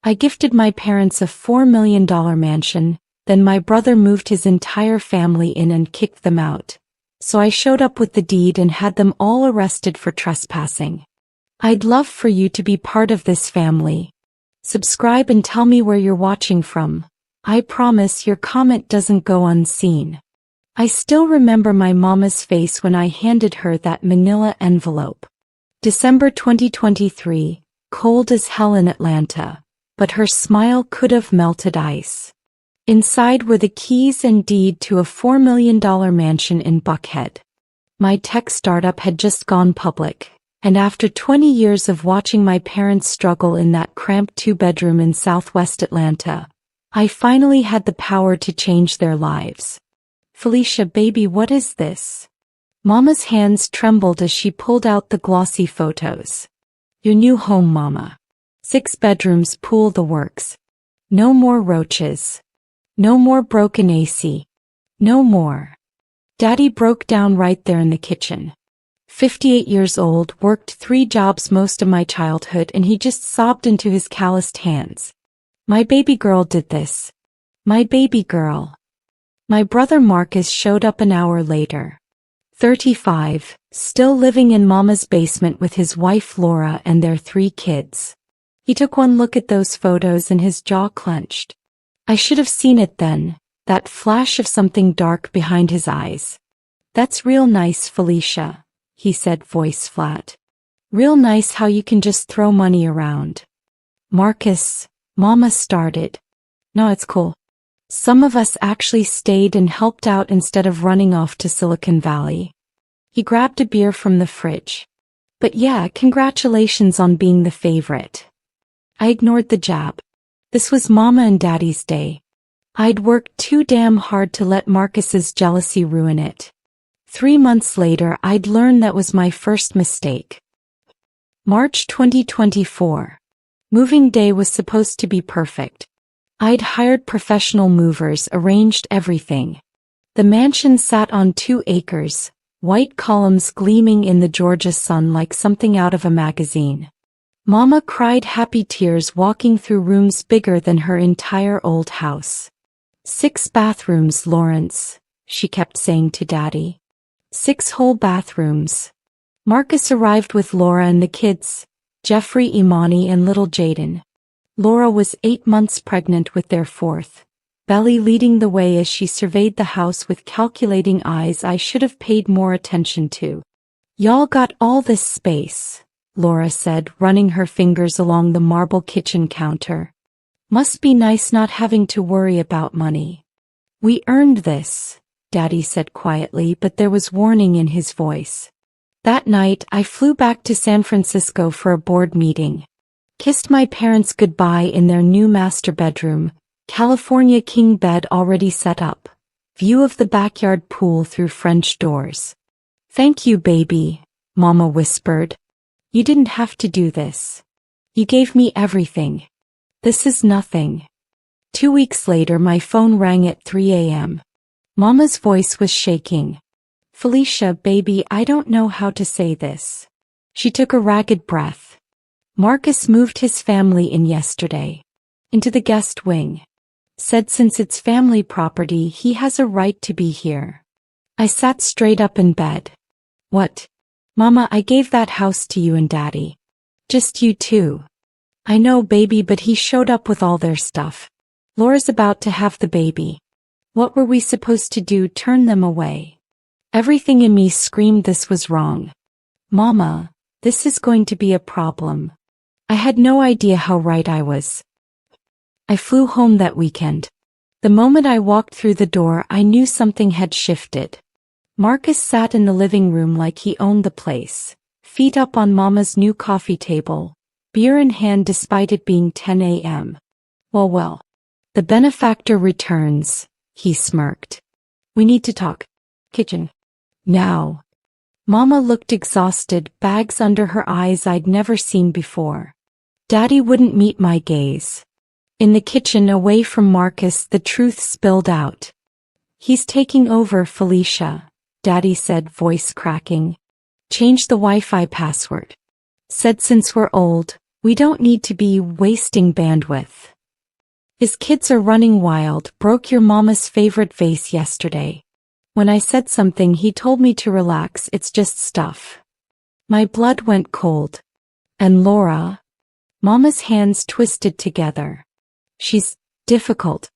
I gifted my parents a $4 million mansion, then my brother moved his entire family in and kicked them out. So I showed up with the deed and had them all arrested for trespassing. I'd love for you to be part of this family. Subscribe and tell me where you're watching from. I promise your comment doesn't go unseen. I still remember my mama's face when I handed her that manila envelope. December 2023, cold as hell in Atlanta, but her smile could have melted ice. Inside were the keys and deed to a $4 million mansion in Buckhead. My tech startup had just gone public, and after 20 years of watching my parents struggle in that cramped 2-bedroom in Southwest Atlanta, I finally had the power to change their lives. Felicia, baby, what is this? Mama's hands trembled as she pulled out the glossy photos. Your new home, Mama. 6 bedrooms, pool, the works. No more roaches. No more broken AC. No more. Daddy broke down right there in the kitchen. 58 years old, worked 3 jobs most of my childhood, and he just sobbed into his calloused hands. My baby girl did this. My baby girl. My brother Marcus showed up an hour later. 35, still living in Mama's basement with his wife Laura and their 3 kids. He took one look at those photos and his jaw clenched. I should have seen it then, that flash of something dark behind his eyes. That's real nice, Felicia, he said, voice flat. Real nice how you can just throw money around. Marcus, Mama started. No, it's cool. Some of us actually stayed and helped out instead of running off to Silicon Valley. He grabbed a beer from the fridge. But yeah, congratulations on being the favorite. I ignored the jab. This was Mama and Daddy's day. I'd worked too damn hard to let Marcus's jealousy ruin it. 3 months later, I'd learned that was my first mistake. March 2024. Moving day was supposed to be perfect. I'd hired professional movers, arranged everything. The mansion sat on 2 acres, white columns gleaming in the Georgia sun like something out of a magazine. Mama cried happy tears walking through rooms bigger than her entire old house. 6 bathrooms, Lawrence, she kept saying to Daddy. 6 whole bathrooms. Marcus arrived with Laura and the kids, Jeffrey, Imani, and little Jaden. Laura was 8 months pregnant with their 4th, Belly leading the way as she surveyed the house with calculating eyes I should have paid more attention to. Y'all got all this space, Laura said, running her fingers along the marble kitchen counter. Must be nice not having to worry about money. We earned this, Daddy said quietly, but there was warning in his voice. That night, I flew back to San Francisco for a board meeting. Kissed my parents goodbye in their new master bedroom, California king bed already set up, view of the backyard pool through French doors. Thank you, baby, Mama whispered. You didn't have to do this. You gave me everything. This is nothing. 2 weeks later, my phone rang at 3 a.m. Mama's voice was shaking. Felicia, baby, I don't know how to say this. She took a ragged breath. Marcus moved his family in yesterday. Into the guest wing. Said since it's family property, he has a right to be here. I sat straight up in bed. What? Mama, I gave that house to you and Daddy. Just you two. I know, baby, but he showed up with all their stuff. Laura's about to have the baby. What were we supposed to do? Turn them away? Everything in me screamed this was wrong. Mama, this is going to be a problem. I had no idea how right I was. I flew home that weekend. The moment I walked through the door, I knew something had shifted. Marcus sat in the living room like he owned the place, feet up on Mama's new coffee table, beer in hand despite it being 10 a.m. Well, the benefactor returns, he smirked. We need to talk. Kitchen. Now. Mama looked exhausted, bags under her eyes I'd never seen before. Daddy wouldn't meet my gaze. In the kitchen away from Marcus, the truth spilled out. He's taking over, Felicia, Daddy said, voice cracking. Change the Wi-Fi password. Said since we're old, We don't need to be wasting bandwidth. His kids are running wild, broke your mama's favorite vase yesterday. When I said something, he told me to relax, it's just stuff. My blood went cold. And Laura? Mama's hands twisted together. She's difficult.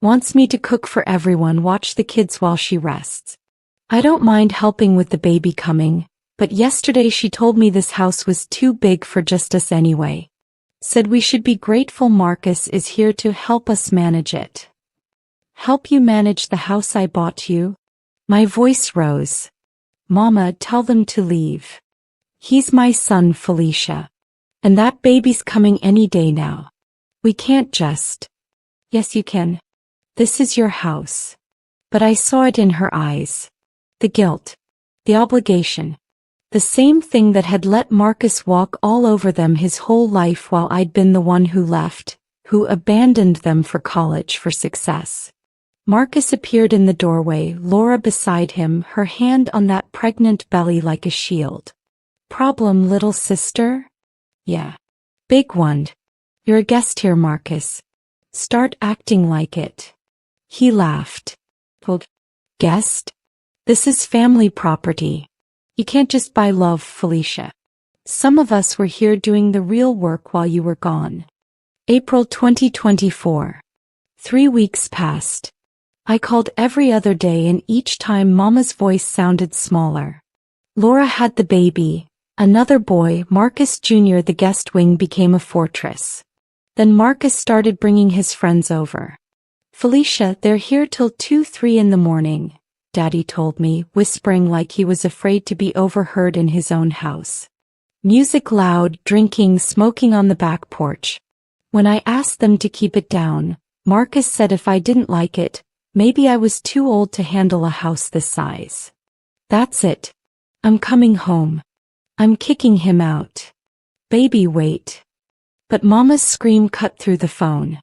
Wants me to cook for everyone, watch the kids while she rests. I don't mind helping with the baby coming, but yesterday she told me this house was too big for just us anyway. Said we should be grateful Marcus is here to help us manage it. Help you manage the house I bought you? My voice rose. Mama, tell them to leave. He's my son, Felicia. And that baby's coming any day now. We can't just. Yes, you can. This is your house. But I saw it in her eyes. The guilt. The obligation. The same thing that had let Marcus walk all over them his whole life while I'd been the one who left, who abandoned them for college, for success. Marcus appeared in the doorway, Laura beside him, her hand on that pregnant belly like a shield. Problem, little sister? Yeah. Big one. You're a guest here, Marcus. Start acting like it. He laughed. Told. Guest? This is family property. You can't just buy love, Felicia. Some of us were here doing the real work while you were gone. April 2024. 3 weeks passed. I called every other day and each time Mama's voice sounded smaller. Laura had the baby, another boy, Marcus Jr. The guest wing became a fortress. Then Marcus started bringing his friends over. Felicia, they're here till 2-3 in the morning, Daddy told me, whispering like he was afraid to be overheard in his own house. Music loud, drinking, smoking on the back porch. When I asked them to keep it down, Marcus said if I didn't like it, maybe I was too old to handle a house this size. That's it. I'm coming home. I'm kicking him out. Baby, wait. But Mama's scream cut through the phone.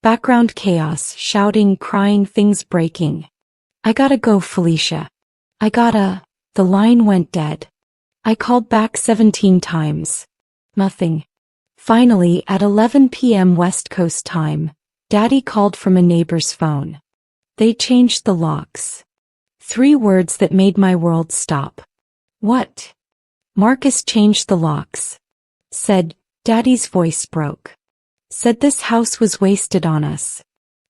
Background chaos, shouting, crying, things breaking. I gotta go, Felicia. The line went dead. I called back 17 times. Nothing. Finally, at 11 p.m. West Coast time, Daddy called from a neighbor's phone. They changed the locks. 3 words that made my world stop. What? Marcus changed the locks. Said, Daddy's voice broke. Said this house was wasted on us.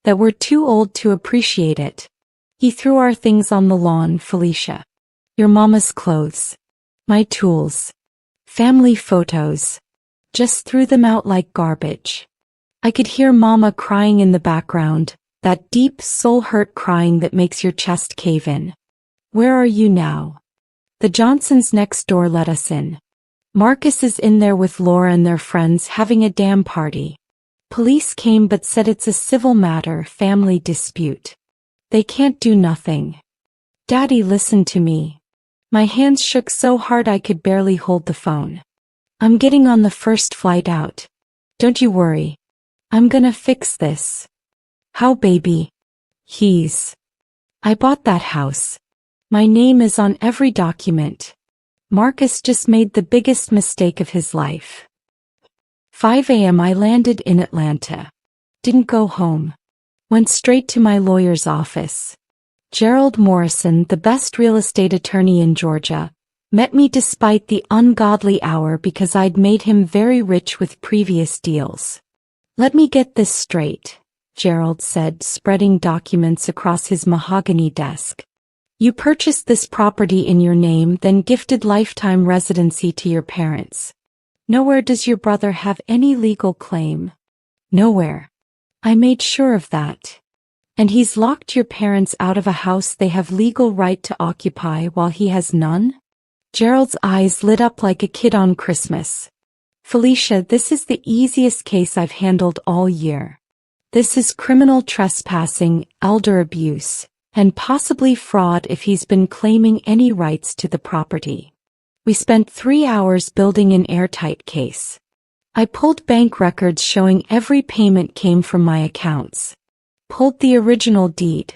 That we're too old to appreciate it. He threw our things on the lawn, Felicia. Your mama's clothes. My tools. Family photos. Just threw them out like garbage. I could hear Mama crying in the background, that deep soul-hurt crying that makes your chest cave in. Where are you now? The Johnsons next door let us in. Marcus is in there with Laura and their friends having a damn party. Police came but said it's a civil matter, family dispute. They can't do nothing. Daddy, listen to me. My hands shook so hard I could barely hold the phone. I'm getting on the first flight out. Don't you worry. I'm gonna fix this. How, baby? I bought that house. My name is on every document. Marcus just made the biggest mistake of his life. 5 a.m. I landed in Atlanta. Didn't go home. Went straight to my lawyer's office. Gerald Morrison, the best real estate attorney in Georgia, met me despite the ungodly hour because I'd made him very rich with previous deals. Let me get this straight, Gerald said, spreading documents across his mahogany desk. You purchased this property in your name, then gifted lifetime residency to your parents. Nowhere does your brother have any legal claim. Nowhere. I made sure of that. And he's locked your parents out of a house they have legal right to occupy while he has none? Gerald's eyes lit up like a kid on Christmas. Felicia, this is the easiest case I've handled all year. This is criminal trespassing, elder abuse, and possibly fraud if he's been claiming any rights to the property. We spent 3 hours building an airtight case. I pulled bank records showing every payment came from my accounts. Pulled the original deed.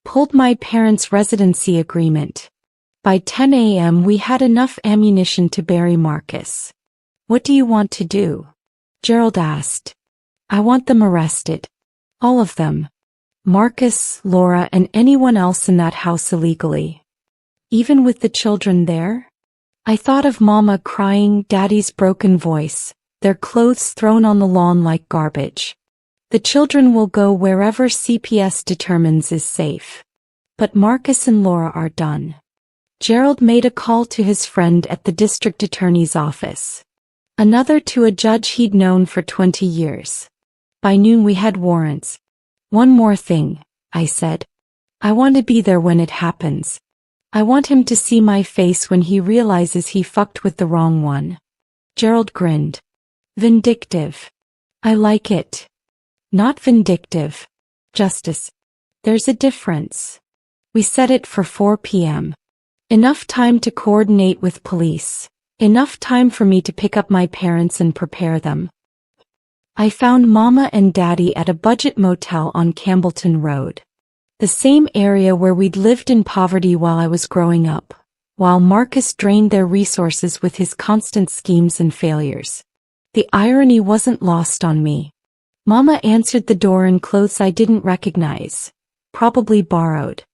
Pulled my parents' residency agreement. By 10 a.m. we had enough ammunition to bury Marcus. What do you want to do? Gerald asked. I want them arrested. All of them. Marcus, Laura, and anyone else in that house illegally. Even with the children there? I thought of Mama crying, Daddy's broken voice, their clothes thrown on the lawn like garbage. The children will go wherever CPS determines is safe. But Marcus and Laura are done. Gerald made a call to his friend at the district attorney's office. Another to a judge he'd known for 20 years. By noon we had warrants. One more thing, I said. I want to be there when it happens. I want him to see my face when he realizes he fucked with the wrong one. Gerald grinned. Vindictive. I like it. Not vindictive. Justice. There's a difference. We set it for 4 p.m. Enough time to coordinate with police. Enough time for me to pick up my parents and prepare them. I found Mama and Daddy at a budget motel on Campbellton Road. The same area where we'd lived in poverty while I was growing up, while Marcus drained their resources with his constant schemes and failures. The irony wasn't lost on me. Mama answered the door in clothes I didn't recognize, probably borrowed.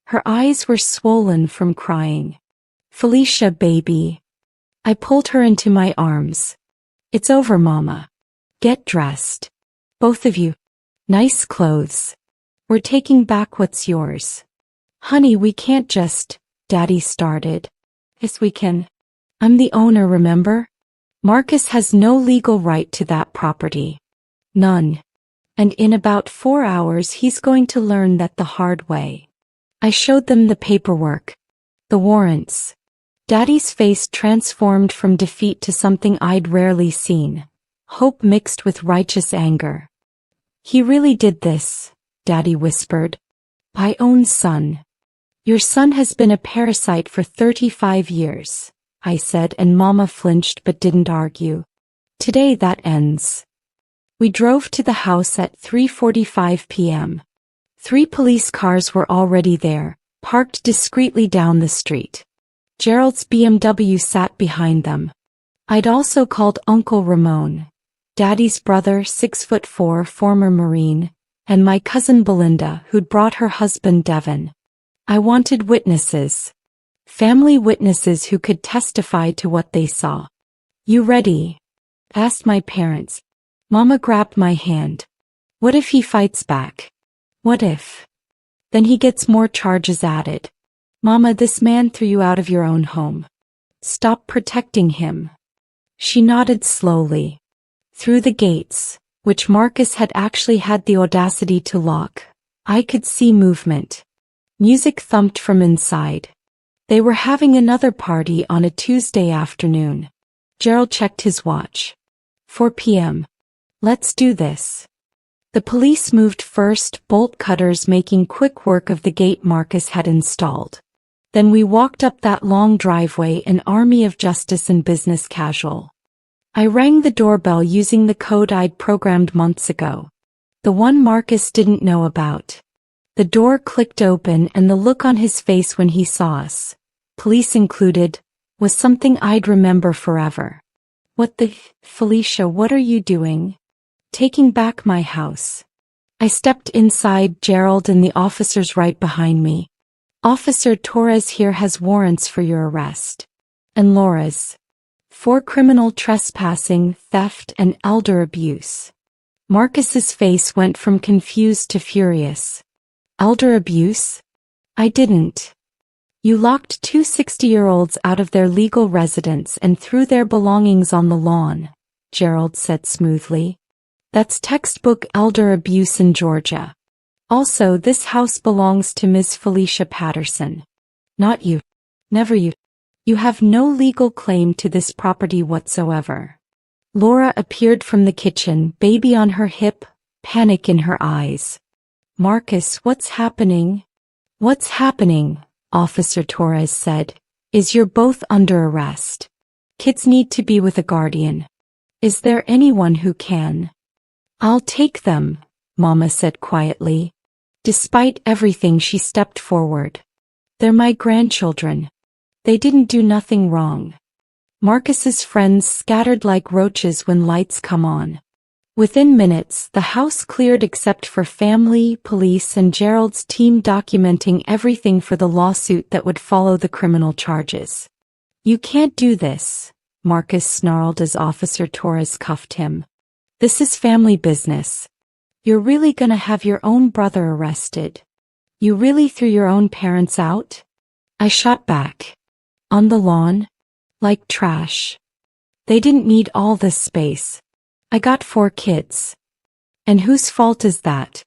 Her eyes were swollen from crying. Felicia, baby. I pulled her into my arms. It's over, Mama. Get dressed. Both of you. Nice clothes. We're taking back what's yours. Honey, we can't just, Daddy started. Yes, we can. I'm the owner, remember? Marcus has no legal right to that property. None. And in about 4 hours he's going to learn that the hard way. I showed them the paperwork. The warrants. Daddy's face transformed from defeat to something I'd rarely seen. Hope mixed with righteous anger. He really did this, Daddy whispered. My own son. Your son has been a parasite for 35 years, I said, and Mama flinched but didn't argue. Today that ends. We drove to the house at 3:45 p.m. 3 police cars were already there, parked discreetly down the street. Gerald's BMW sat behind them. I'd also called Uncle Ramon, Daddy's brother, 6'4", former Marine, and my cousin Belinda, who'd brought her husband Devon. I wanted witnesses. Family witnesses who could testify to what they saw. You ready? Asked my parents. Mama grabbed my hand. What if he fights back? What if? Then he gets more charges added. Mama, this man threw you out of your own home. Stop protecting him. She nodded slowly. Through the gates, which Marcus had actually had the audacity to lock, I could see movement. Music thumped from inside. They were having another party on a Tuesday afternoon. Gerald checked his watch. 4 p.m. Let's do this. The police moved first, bolt cutters making quick work of the gate Marcus had installed. Then we walked up that long driveway, an army of justice and business casual. I rang the doorbell using the code I'd programmed months ago. The one Marcus didn't know about. The door clicked open and the look on his face when he saw us, police included, was something I'd remember forever. What the, Felicia, what are you doing? Taking back my house. I stepped inside, Gerald and the officers right behind me. Officer Torres here has warrants for your arrest. And Laura's. For criminal trespassing, theft, and elder abuse. Marcus's face went from confused to furious. Elder abuse? I didn't. You locked 2 60-year-olds out of their legal residence and threw their belongings on the lawn, Gerald said smoothly. That's textbook elder abuse in Georgia. Also, this house belongs to Ms. Felicia Patterson. Not you. Never you. You have no legal claim to this property whatsoever. Laura appeared from the kitchen, baby on her hip, panic in her eyes. Marcus, what's happening? What's happening, Officer Torres said, is you're both under arrest. Kids need to be with a guardian. Is there anyone who can? I'll take them, Mama said quietly. Despite everything, she stepped forward. They're my grandchildren. They didn't do nothing wrong. Marcus's friends scattered like roaches when lights come on. Within minutes, the house cleared except for family, police, and Gerald's team documenting everything for the lawsuit that would follow the criminal charges. "You can't do this," Marcus snarled as Officer Torres cuffed him. "This is family business. You're really gonna have your own brother arrested? You really threw your own parents out?" I shot back. "On the lawn? Like trash. They didn't need all this space. I got 4 kids. And whose fault is that?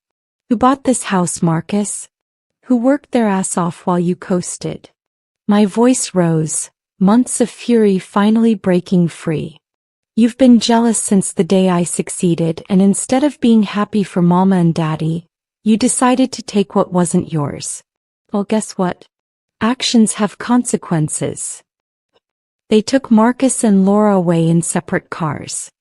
Who bought this house, Marcus? Who worked their ass off while you coasted?" My voice rose, months of fury finally breaking free. "You've been jealous since the day I succeeded, and instead of being happy for Mama and Daddy, you decided to take what wasn't yours. Well, guess what? Actions have consequences." They took Marcus and Laura away in separate cars.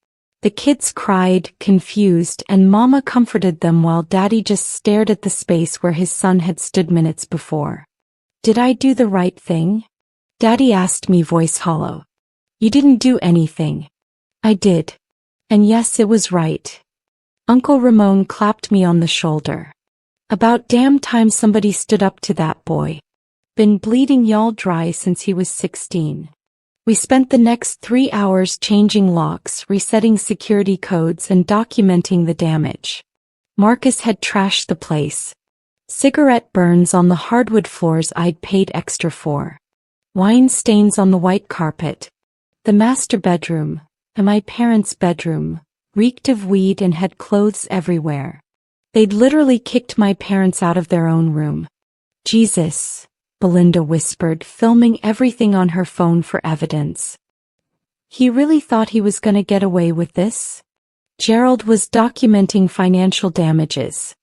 The kids cried, confused, and Mama comforted them while Daddy just stared at the space where his son had stood minutes before. "Did I do the right thing?" Daddy asked me, voice hollow. "You didn't do anything." "I did. And yes, it was right." Uncle Ramon clapped me on the shoulder. "About damn time somebody stood up to that boy. Been bleeding y'all dry since he was 16. We spent the next 3 hours changing locks, resetting security codes, and documenting the damage. Marcus had trashed the place. Cigarette burns on the hardwood floors I'd paid extra for. Wine stains on the white carpet. The master bedroom, and my parents' bedroom, reeked of weed and had clothes everywhere. They'd literally kicked my parents out of their own room. "Jesus," Belinda whispered, filming everything on her phone for evidence. "He really thought he was gonna get away with this?" Gerald was documenting financial damages.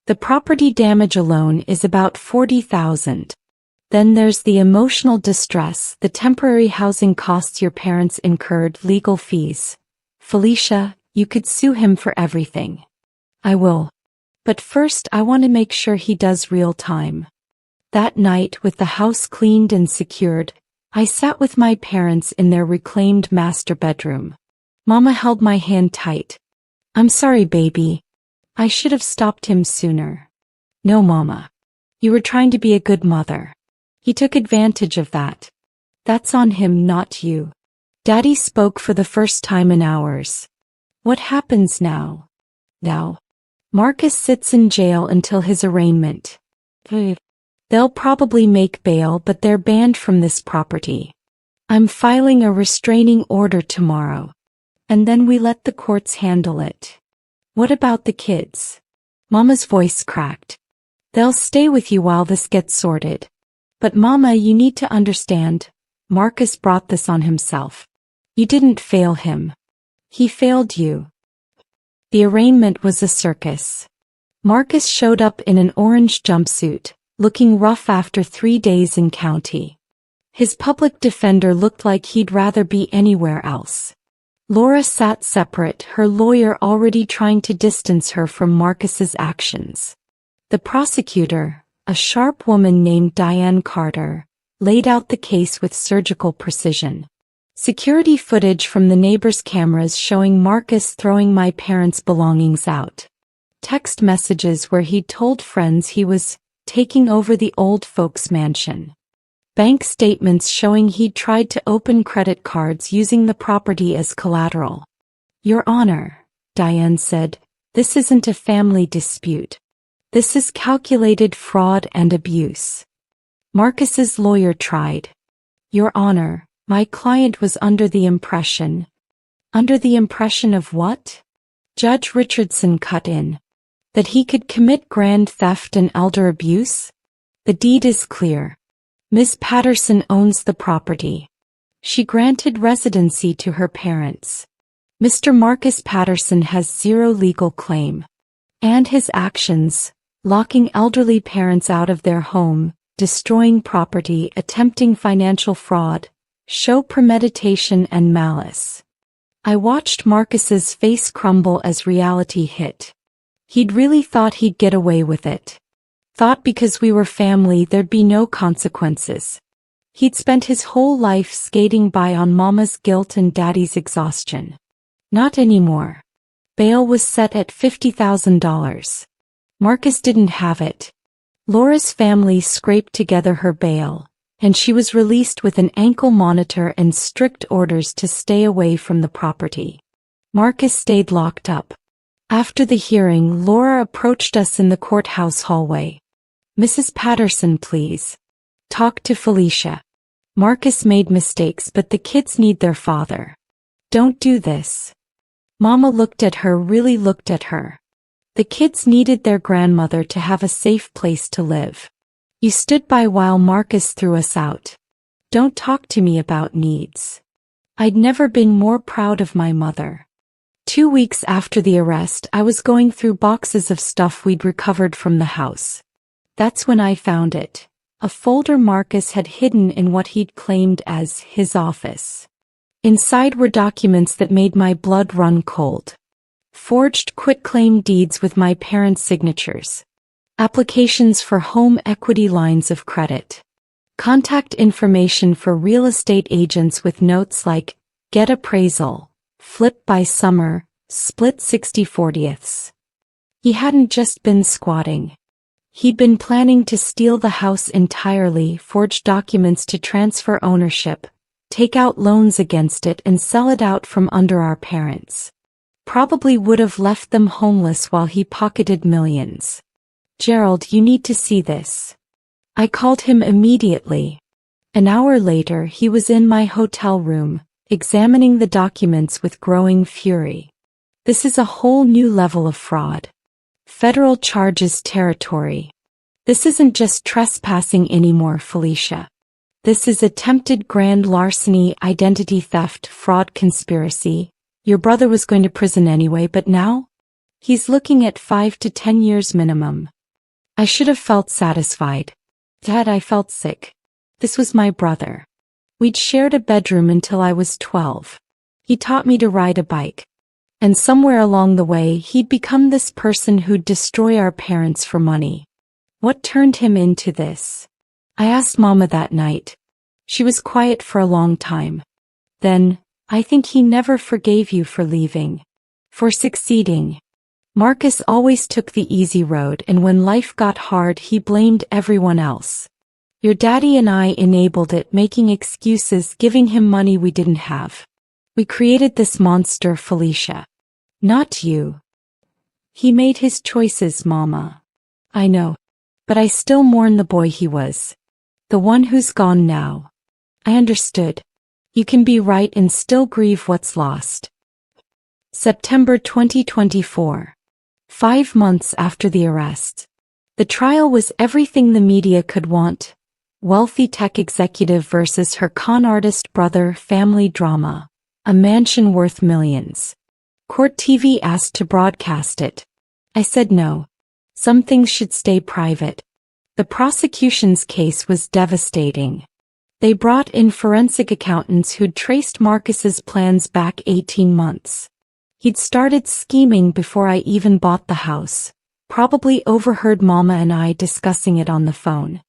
"The property damage alone is about $40,000. Then there's the emotional distress, the temporary housing costs your parents incurred, legal fees. Felicia, you could sue him for everything." "I will. But first I want to make sure he does real time." That night, with the house cleaned and secured, I sat with my parents in their reclaimed master bedroom. Mama held my hand tight. "I'm sorry, baby. I should have stopped him sooner." "No, Mama. You were trying to be a good mother. He took advantage of that. That's on him, not you." Daddy spoke for the first time in hours. "What happens now?" "Now, Marcus sits in jail until his arraignment. They'll probably make bail, but they're banned from this property. I'm filing a restraining order tomorrow. And then we let the courts handle it." "What about the kids?" Mama's voice cracked. "They'll stay with you while this gets sorted. But Mama, you need to understand, Marcus brought this on himself. You didn't fail him. He failed you." The arraignment was a circus. Marcus showed up in an orange jumpsuit, looking rough after 3 days in county. His public defender looked like he'd rather be anywhere else. Laura sat separate, her lawyer already trying to distance her from Marcus's actions. The prosecutor, a sharp woman named Diane Carter, laid out the case with surgical precision. Security footage from the neighbors' cameras showing Marcus throwing my parents' belongings out. Text messages where he'd told friends he was taking over the old folks' mansion. Bank statements showing he'd tried to open credit cards using the property as collateral. "Your Honor," Diane said, "this isn't a family dispute. This is calculated fraud and abuse." Marcus's lawyer tried. "Your Honor, my client was under the impression." "Under the impression of what?" Judge Richardson cut in. "That he could commit grand theft and elder abuse? The deed is clear. Ms. Patterson owns the property. She granted residency to her parents. Mr. Marcus Patterson has zero legal claim. And his actions, locking elderly parents out of their home, destroying property, attempting financial fraud, show premeditation and malice." I watched Marcus's face crumble as reality hit. He'd really thought he'd get away with it. Thought because we were family there'd be no consequences. He'd spent his whole life skating by on Mama's guilt and Daddy's exhaustion. Not anymore. Bail was set at $50,000. Marcus didn't have it. Laura's family scraped together her bail, and she was released with an ankle monitor and strict orders to stay away from the property. Marcus stayed locked up. After the hearing, Laura approached us in the courthouse hallway. "Mrs. Patterson, please. Talk to Felicia. Marcus made mistakes, but the kids need their father. Don't do this." Mama looked at her, really looked at her. The kids needed their grandmother to have a safe place to live. You stood by while Marcus threw us out. Don't talk to me about needs. I'd never been more proud of my mother. 2 weeks after the arrest, I was going through boxes of stuff we'd recovered from the house. That's when I found it. A folder Marcus had hidden in what he'd claimed as his office. Inside were documents that made my blood run cold. Forged quitclaim deeds with my parents' signatures. Applications for home equity lines of credit. Contact information for real estate agents with notes like, "Get appraisal, flip by summer, split 60/40ths. He hadn't just been squatting. He'd been planning to steal the house entirely, forge documents to transfer ownership, take out loans against it and sell it out from under our parents. Probably would have left them homeless while he pocketed millions. "Gerald, you need to see this." I called him immediately. An hour later, he was in my hotel room, examining the documents with growing fury. This is a whole new level of fraud. Federal charges territory. This isn't just trespassing anymore, Felicia. This is attempted grand larceny, identity theft, fraud, conspiracy. Your brother was going to prison anyway, but now? He's looking at 5 to 10 years minimum. I should have felt satisfied. Dad, I felt sick. This was my brother. We'd shared a bedroom until I was 12. He taught me to ride a bike. And somewhere along the way, he'd become this person who'd destroy our parents for money. What turned him into this? I asked Mama that night. She was quiet for a long time. Then, "I think he never forgave you for leaving. For succeeding. Marcus always took the easy road, and when life got hard, he blamed everyone else. Your daddy and I enabled it, making excuses, giving him money we didn't have. We created this monster, Felicia. Not you. He made his choices, Mama. I know. But I still mourn the boy he was. The one who's gone now. I understood. You can be right and still grieve what's lost." September 2024. 5 months after the arrest. The trial was everything the media could want. Wealthy tech executive versus her con artist brother, family drama. A mansion worth millions. Court TV asked to broadcast it. I said no. Some things should stay private. The prosecution's case was devastating. They brought in forensic accountants who'd traced Marcus's plans back 18 months. He'd started scheming before I even bought the house. Probably overheard Mama and I discussing it on the phone.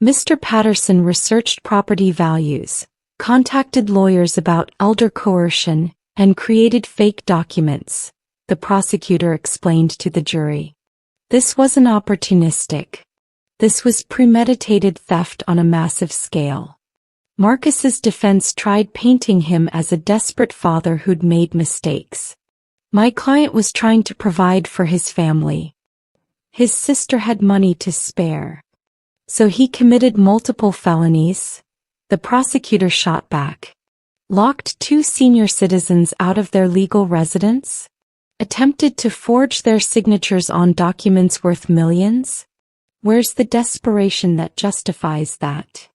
Mr. Patterson researched property values, contacted lawyers about elder coercion, and created fake documents, the prosecutor explained to the jury. This wasn't opportunistic. This was premeditated theft on a massive scale. Marcus's defense tried painting him as a desperate father who'd made mistakes. My client was trying to provide for his family. His sister had money to spare. So he committed multiple felonies. The prosecutor shot back. Locked 2 senior citizens out of their legal residence? Attempted to forge their signatures on documents worth millions? Where's the desperation that justifies that?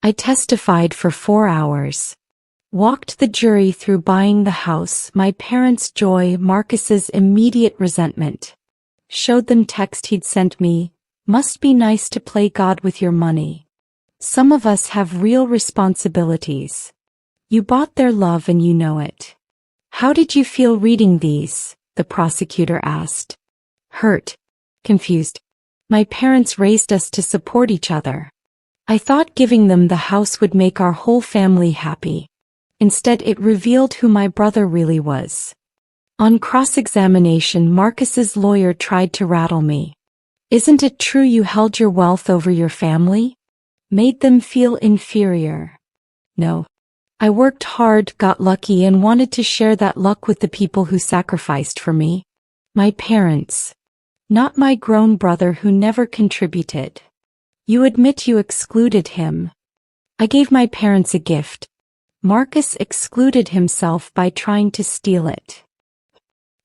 I testified for 4 hours. Walked the jury through buying the house, my parents' joy, Marcus's immediate resentment. Showed them text he'd sent me, "Must be nice to play God with your money. Some of us have real responsibilities. You bought their love and you know it." "How did you feel reading these?" the prosecutor asked. "Hurt. Confused. My parents raised us to support each other. I thought giving them the house would make our whole family happy. Instead, it revealed who my brother really was. On cross-examination, Marcus's lawyer tried to rattle me. Isn't it true you held your wealth over your family? Made them feel inferior? No. I worked hard, got lucky, and wanted to share that luck with the people who sacrificed for me. My parents. Not my grown brother who never contributed. You admit you excluded him. I gave my parents a gift. Marcus excluded himself by trying to steal it.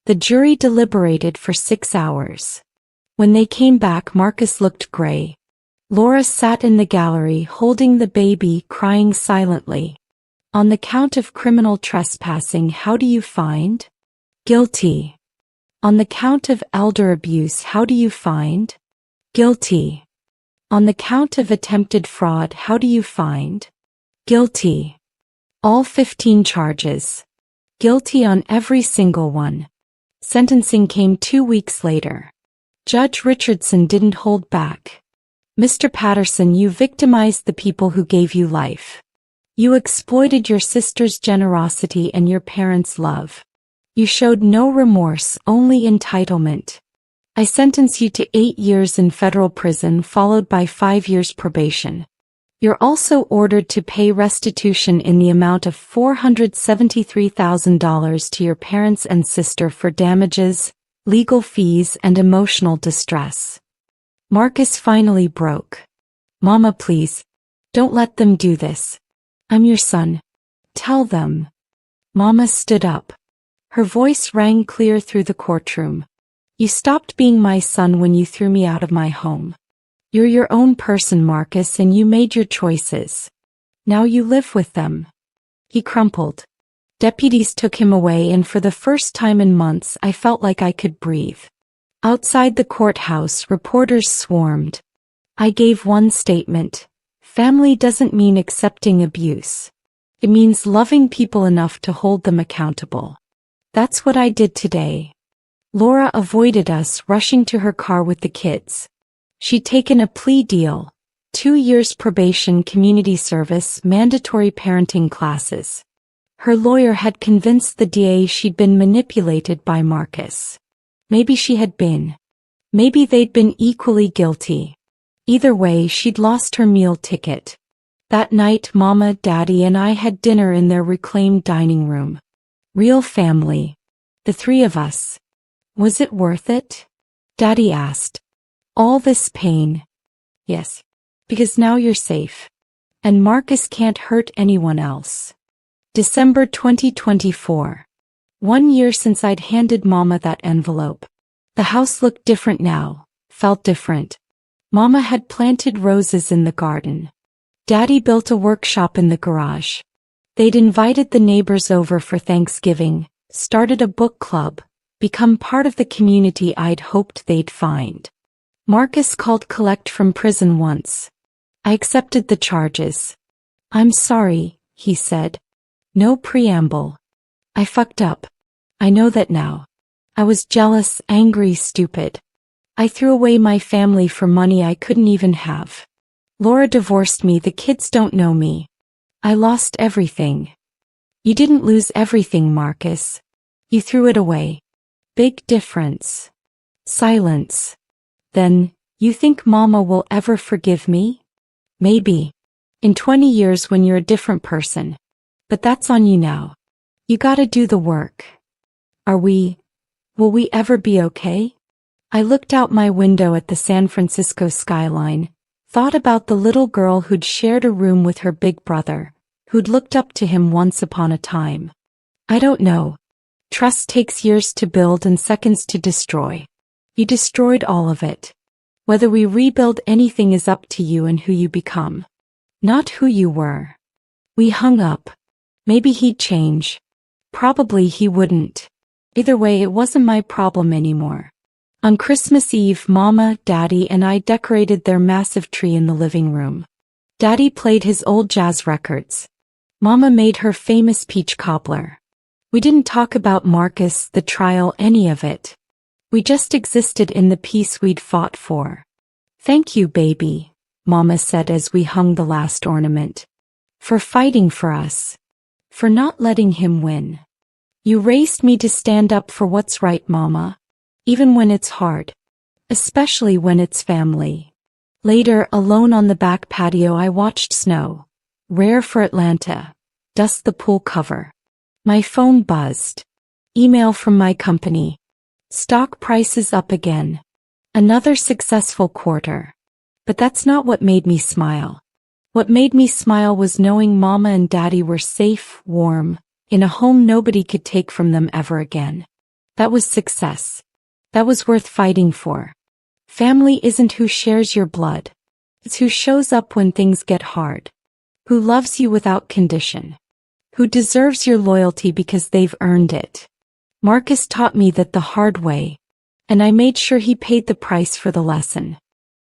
The jury deliberated for 6 hours. When they came back, Marcus looked gray. Laura sat in the gallery holding the baby, crying silently. On the count of criminal trespassing, how do you find? Guilty. On the count of elder abuse, how do you find? Guilty. On the count of attempted fraud, how do you find? Guilty. All 15 charges. Guilty on every single one. Sentencing came 2 weeks later. Judge Richardson didn't hold back. Mr. Patterson, you victimized the people who gave you life. You exploited your sister's generosity and your parents' love. You showed no remorse, only entitlement. I sentence you to 8 years in federal prison followed by 5 years probation. You're also ordered to pay restitution in the amount of $473,000 to your parents and sister for damages, legal fees, and emotional distress. Marcus finally broke. Mama, please. Don't let them do this. I'm your son. Tell them. Mama stood up. Her voice rang clear through the courtroom. You stopped being my son when you threw me out of my home. You're your own person, Marcus, and you made your choices. Now you live with them. He crumpled. Deputies took him away, and for the first time in months I felt like I could breathe. Outside the courthouse, reporters swarmed. I gave one statement. Family doesn't mean accepting abuse. It means loving people enough to hold them accountable. That's what I did today. Laura avoided us, rushing to her car with the kids. She'd taken a plea deal. 2 years probation, community service, mandatory parenting classes. Her lawyer had convinced the DA she'd been manipulated by Marcus. Maybe she had been. Maybe they'd been equally guilty. Either way, she'd lost her meal ticket. That night, Mama, Daddy, and I had dinner in their reclaimed dining room. Real family. The 3 of us. Was it worth it? Daddy asked. All this pain. Yes. Because now you're safe. And Marcus can't hurt anyone else. December 2024. 1 year since I'd handed Mama that envelope. The house looked different now, felt different. Mama had planted roses in the garden. Daddy built a workshop in the garage. They'd invited the neighbors over for Thanksgiving, started a book club, become part of the community I'd hoped they'd find. Marcus called collect from prison once. I accepted the charges. I'm sorry, he said. No preamble. I fucked up. I know that now. I was jealous, angry, stupid. I threw away my family for money I couldn't even have. Laura divorced me, the kids don't know me. I lost everything. You didn't lose everything, Marcus. You threw it away. Big difference. Silence. Then, you think Mama will ever forgive me? Maybe. In 20 years when you're a different person. But that's on you now. You gotta do the work. Will we ever be okay? I looked out my window at the San Francisco skyline, thought about the little girl who'd shared a room with her big brother, who'd looked up to him once upon a time. I don't know. Trust takes years to build and seconds to destroy. You destroyed all of it. Whether we rebuild anything is up to you and who you become. Not who you were. We hung up. Maybe he'd change. Probably he wouldn't. Either way, it wasn't my problem anymore. On Christmas Eve, Mama, Daddy, and I decorated their massive tree in the living room. Daddy played his old jazz records. Mama made her famous peach cobbler. We didn't talk about Marcus, the trial, any of it. We just existed in the peace we'd fought for. Thank you, baby. Mama said as we hung the last ornament. For fighting for us. For not letting him win. You raised me to stand up for what's right, Mama. Even when it's hard. Especially when it's family. Later, alone on the back patio, I watched snow, rare for Atlanta, dust the pool cover. My phone buzzed. Email from my company. Stock prices up again. Another successful quarter. But that's not what made me smile. What made me smile was knowing Mama and Daddy were safe, warm, in a home nobody could take from them ever again. That was success. That was worth fighting for. Family isn't who shares your blood. It's who shows up when things get hard. Who loves you without condition. Who deserves your loyalty because they've earned it. Marcus taught me that the hard way. And I made sure he paid the price for the lesson.